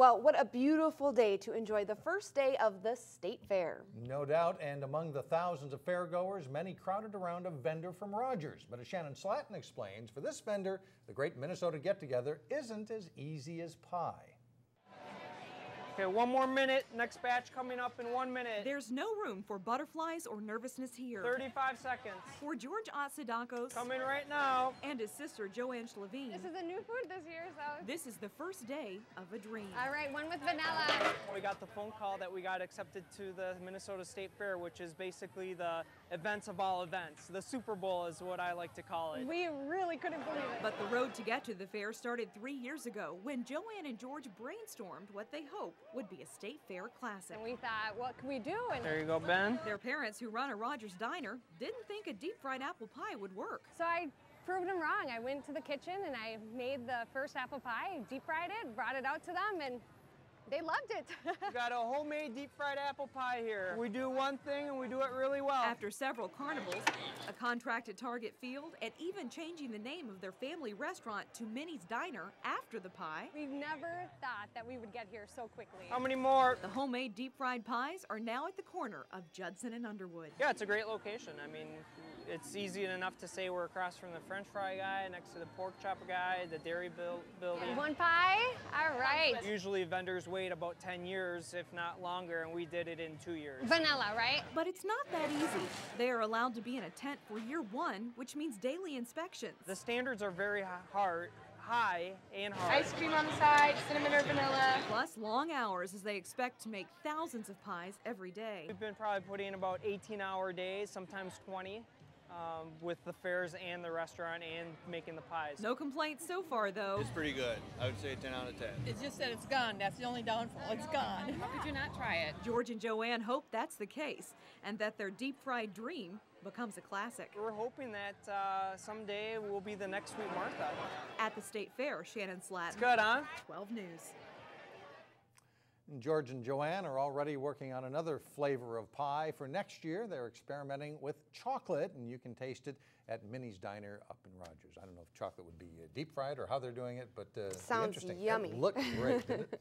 Well, what a beautiful day to enjoy the first day of the State Fair. No doubt, and among the thousands of fairgoers, many crowded around a vendor from Rogers. But as Shannon Slatton explains, for this vendor, the Great Minnesota Get-Together isn't as easy as pie. Okay, 1 more minute. Next batch coming up in 1 minute. There's no room for butterflies or nervousness here. 35 seconds. For George Otsidakos Coming right now. and his sister Joanne Schleveen, This is a new food this year, so. this is the first day of a dream. All right, one with vanilla. We got the phone call that we got accepted to the Minnesota State Fair, which is basically the events of all events. The Super Bowl is what I like to call it. We really couldn't believe it. But the road to get to the fair started 3 years ago when Joanne and George brainstormed what they hope would be a State Fair classic. And we thought, what can we do? And There you go, Ben. Their parents, who run a Rogers diner, didn't think a deep-fried apple pie would work. so I proved them wrong. I went to the kitchen and I made the first apple pie, deep fried it, brought it out to them, and they loved it. We got a homemade deep fried apple pie here. We do one thing and we do it really well. After several carnivals, a contracted Target field, and even changing the name of their family restaurant to Minnie's Diner after the pie, We never thought that we would get here so quickly. How many more? the homemade deep-fried pies are now at the corner of Judson and Underwood. Yeah, it's a great location. I mean, it's easy enough to say we're across from the French fry guy, next to the pork chop guy, the dairy building. One pie? All right. Usually vendors wait about 10 years, if not longer, and we did it in 2 years. Vanilla, right? But it's not that easy. They are allowed to be in a tent for year one, which means daily inspections. The standards are very high and hard. Ice cream on the side, cinnamon or vanilla. Plus long hours as they expect to make thousands of pies every day. We've been probably putting in about 18-hour days, sometimes 20, with the fairs and the restaurant and making the pies. No complaints so far, though. It's pretty good. I would say 10 out of 10. It's just that it's gone. That's the only downfall. It's gone. How could you not try it? George and Joanne hope that's the case and that their deep-fried dream becomes a classic. We're hoping that someday we'll be the next Sweet Martha. At the State Fair, Shannon Slatton. Good, huh? 12 News. And George and Joanne are already working on another flavor of pie. For next year, they're experimenting with chocolate, and you can taste it at Minnie's Diner up in Rogers. I don't know if chocolate would be deep fried or how they're doing it, but Sounds interesting. yummy. It looked great, didn't it?